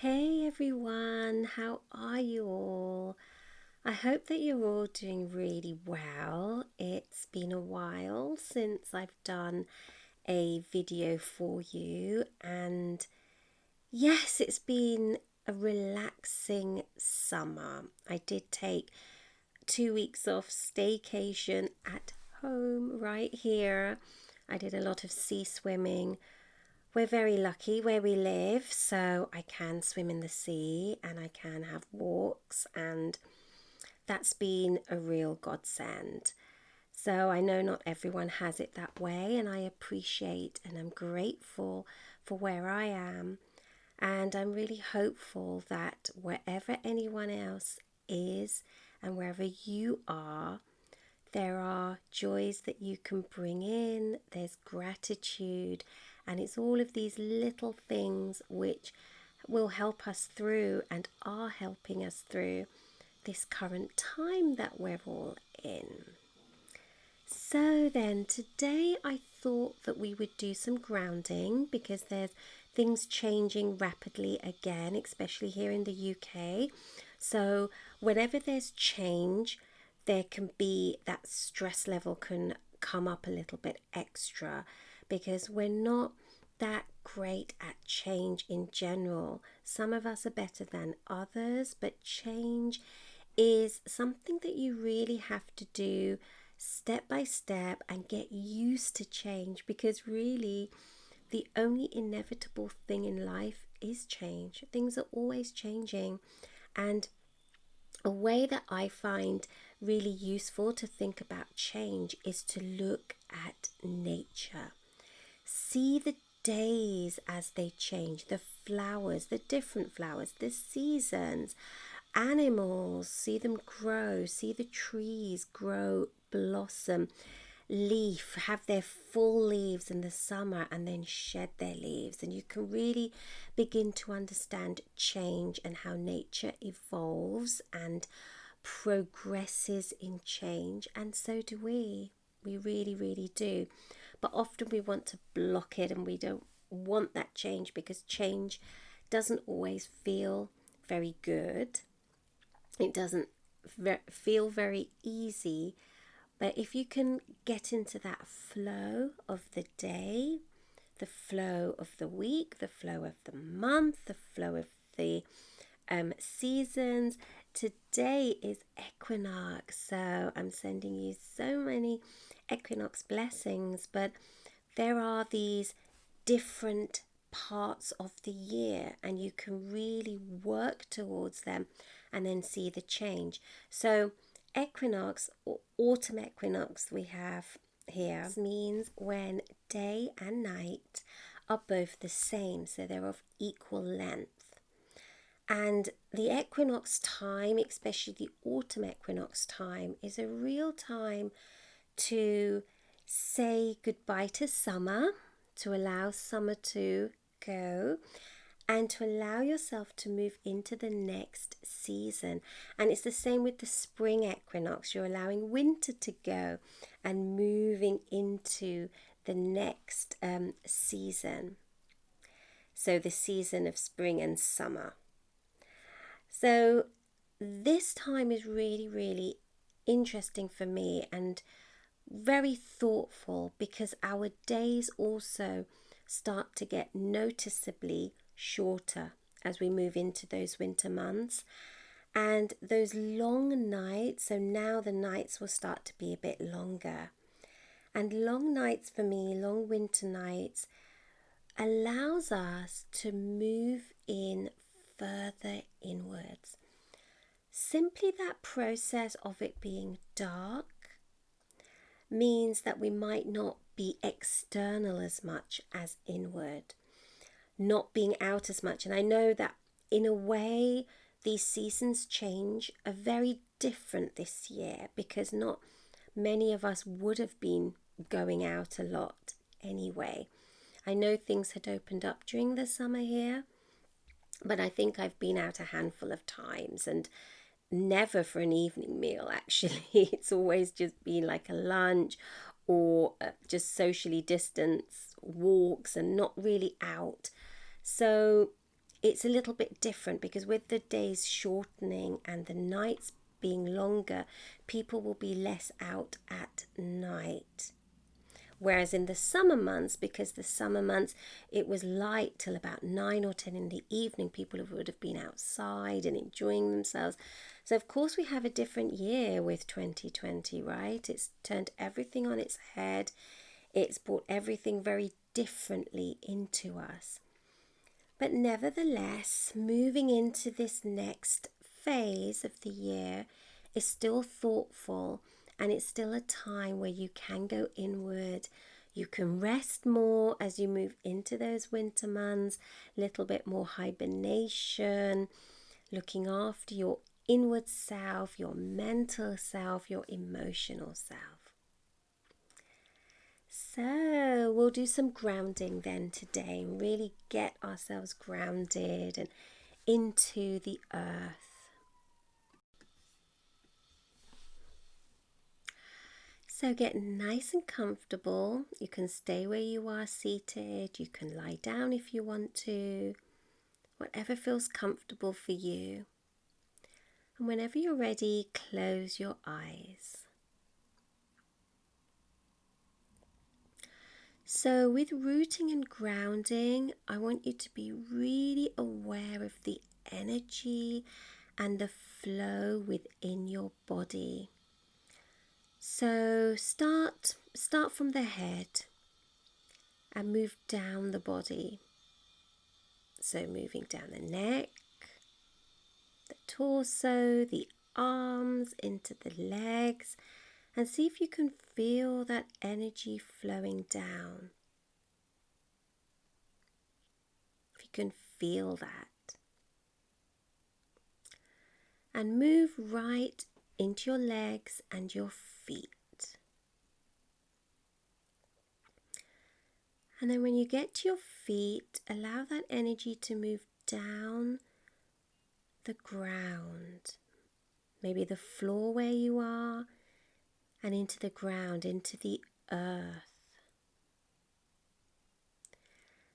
Hey everyone, how are you all? I hope that you're all doing really well. It's been a while since I've done a video for you, and yes, it's been a relaxing summer. I did take 2 weeks off staycation at home right here. I did a lot of sea swimming. We're very lucky where we live, so I can swim in the sea and I can have walks, and that's been a real godsend. So I know not everyone has it that way, and I appreciate and I'm grateful for where I am. And I'm really hopeful that wherever anyone else is and wherever you are, there are joys that you can bring in, there's gratitude, and it's all of these little things which will help us through and are helping us through this current time that we're all in. So then today I thought that we would do some grounding because there's things changing rapidly again, especially here in the UK. So whenever there's change, there can be that stress level can come up a little bit extra because we're not that great at change in general. Some of us are better than others, but change is something that you really have to do step by step and get used to change, because really the only inevitable thing in life is change. Things are always changing, and a way that I find really useful to think about change is to look at nature. See the days as they change, the flowers, the different flowers, the seasons, animals, see them grow, see the trees grow, blossom, leaf, have their full leaves in the summer and then shed their leaves. And you can really begin to understand change and how nature evolves and progresses in change. And so do we. We really, really do. But often we want to block it and we don't want that change because change doesn't always feel very good. It doesn't feel very easy. But if you can get into that flow of the day, the flow of the week, the flow of the month, the flow of the seasons. Today is Equinox, so I'm sending you so many Equinox blessings, but there are these different parts of the year and you can really work towards them and then see the change. So equinox or autumn equinox we have here means when day and night are both the same, so they're of equal length. And the equinox time, especially the autumn equinox time, is a real time to say goodbye to summer, to allow summer to go, and to allow yourself to move into the next season. And it's the same with the spring equinox. You're allowing winter to go and moving into the next season. So the season of spring and summer. So this time is really, really interesting for me and very thoughtful because our days also start to get noticeably shorter as we move into those winter months. And those long nights, so now the nights will start to be a bit longer. And long nights for me, long winter nights, allows us to move in further inwards. Simply that process of it being dark means that we might not be external as much as inward, not being out as much. And I know that in a way these seasons change are very different this year because not many of us would have been going out a lot anyway. I know things had opened up during the summer here, but I think I've been out a handful of times and never for an evening meal actually. It's always just been like a lunch or just socially distanced walks and not really out. So it's a little bit different because with the days shortening and the nights being longer, people will be less out at night. Whereas in the summer months, because the summer months, it was light till about 9 or 10 in the evening, people would have been outside and enjoying themselves. So of course we have a different year with 2020, right? It's turned everything on its head. It's brought everything very differently into us. But nevertheless, moving into this next phase of the year is still thoughtful, and it's still a time where you can go inward. You can rest more as you move into those winter months, a little bit more hibernation, looking after your inward self, your mental self, your emotional self. So we'll do some grounding then today and really get ourselves grounded and into the earth. So get nice and comfortable. You can stay where you are seated. You can lie down if you want to. Whatever feels comfortable for you. And whenever you're ready, close your eyes. So with rooting and grounding, I want you to be really aware of the energy and the flow within your body. So start from the head and move down the body. So moving down the neck, the torso, the arms, into the legs, and see if you can feel that energy flowing down. If you can feel that. And move right into your legs and your feet. And then when you get to your feet, allow that energy to move down the ground, maybe the floor where you are, and into the ground, into the earth.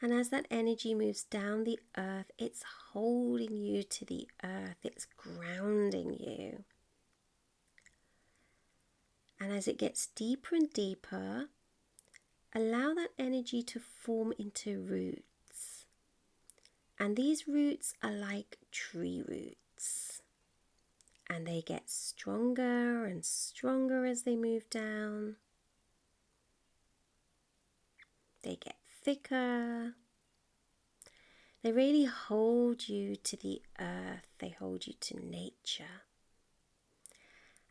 And as that energy moves down the earth, it's holding you to the earth, it's grounding you. And as it gets deeper and deeper, allow that energy to form into roots. And these roots are like tree roots. And they get stronger and stronger as they move down. They get thicker. They really hold you to the earth. They hold you to nature.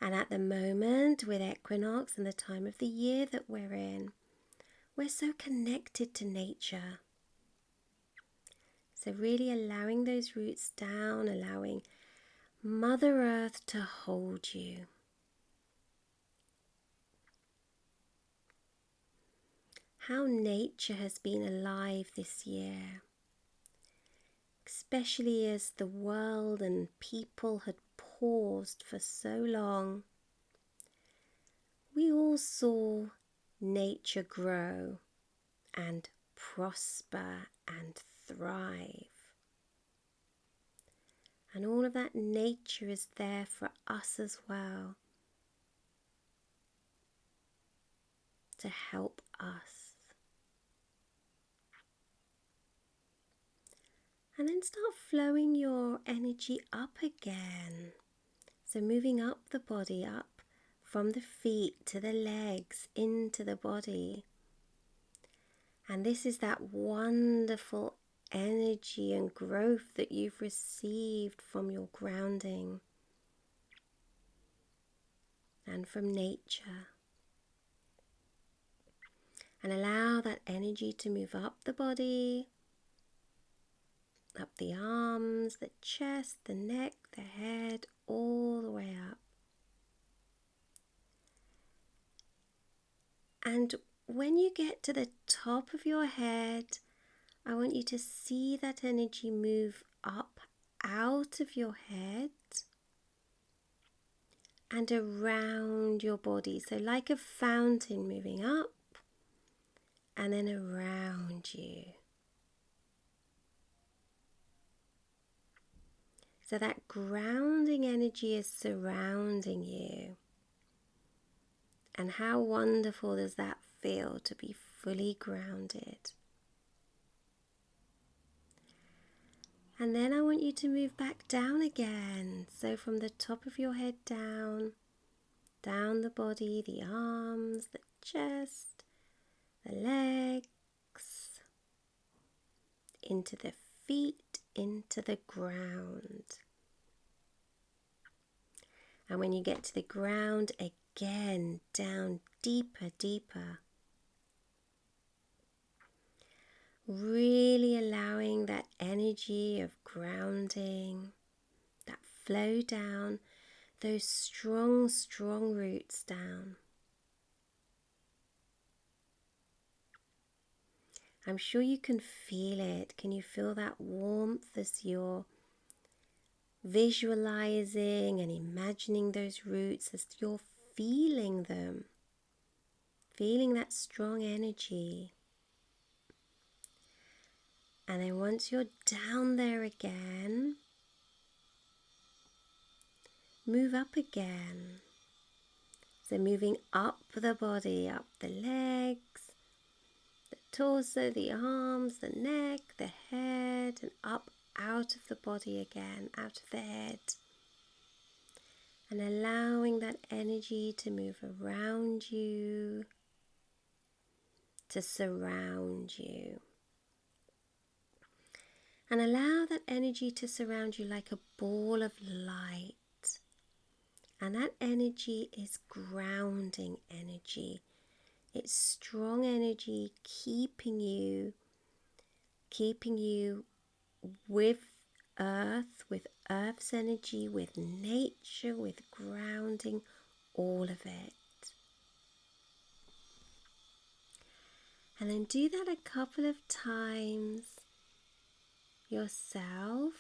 And at the moment, with equinox and the time of the year that we're in, we're so connected to nature. So really allowing those roots down, allowing Mother Earth to hold you. How nature has been alive this year, especially as the world and people had paused for so long. We all saw nature grow and prosper and thrive. And all of that nature is there for us as well, to help us. And then start flowing your energy up again. So moving up the body, up from the feet to the legs, into the body. And this is that wonderful energy and growth that you've received from your grounding and from nature. And allow that energy to move up the body, up the arms, the chest, the neck, the head, all the way up. And when you get to the top of your head, I want you to see that energy move up out of your head and around your body. So like a fountain moving up and then around you. So that grounding energy is surrounding you. And how wonderful does that feel to be fully grounded? And then I want you to move back down again. So from the top of your head down the body, the arms, the chest, the legs, into the feet, into the ground. And when you get to the ground, again, down deeper, deeper. Really allowing that energy of grounding, that flow down, those strong, strong roots down. I'm sure you can feel it. Can you feel that warmth as you're visualizing and imagining those roots, as you're feeling them? Feeling that strong energy. And then once you're down there again, move up again. So moving up the body, up the legs, the torso, the arms, the neck, the head, and up out of the body again, out of the head. And allowing that energy to move around you, to surround you. And allow that energy to surround you like a ball of light. And that energy is grounding energy. It's strong energy keeping you with earth, with earth's energy, with nature, with grounding, all of it. And then do that a couple of times yourself.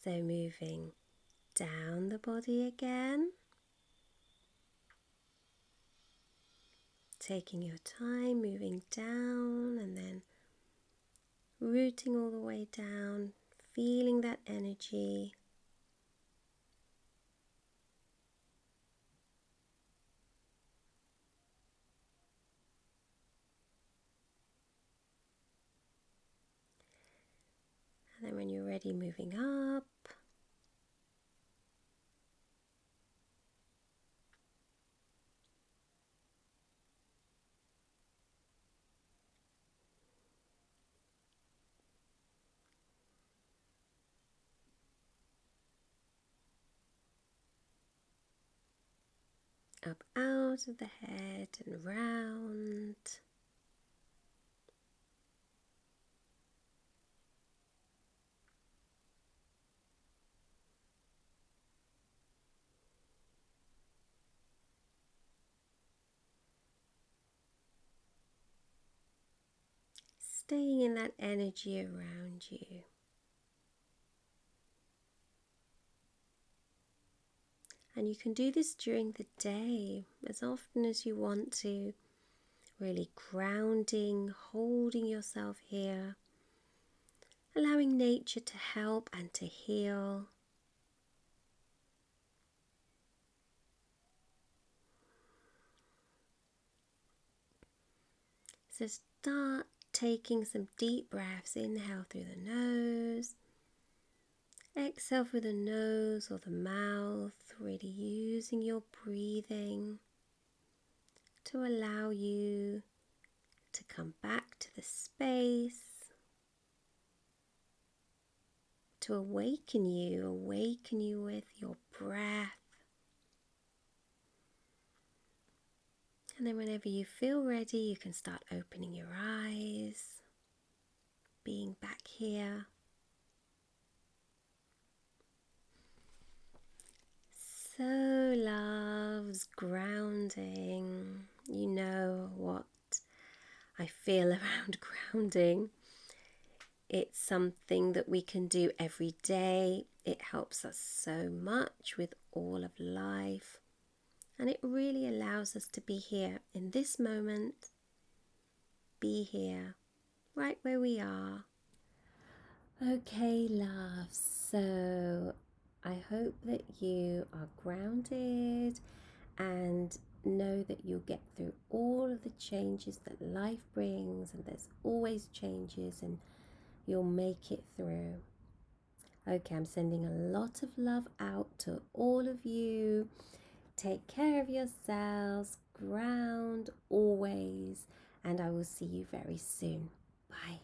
So moving down the body again. Taking your time, moving down and then rooting all the way down, feeling that energy. And then when you're ready, moving up. Up out of the head and round. Staying in that energy around you. And you can do this during the day as often as you want to. Really grounding, holding yourself here. Allowing nature to help and to heal. So start taking some deep breaths. Inhale through the nose. Exhale through the nose or the mouth. Really using your breathing to allow you to come back to the space. To awaken you with your breath. And then whenever you feel ready, you can start opening your eyes, being back here. So loves grounding. You know what I feel around grounding. It's something that we can do every day. It helps us so much with all of life. And it really allows us to be here in this moment, be here right where we are. Okay, love, so I hope that you are grounded and know that you'll get through all of the changes that life brings, and there's always changes, and you'll make it through. Okay, I'm sending a lot of love out to all of you. Take care of yourselves, ground always, and I will see you very soon. Bye.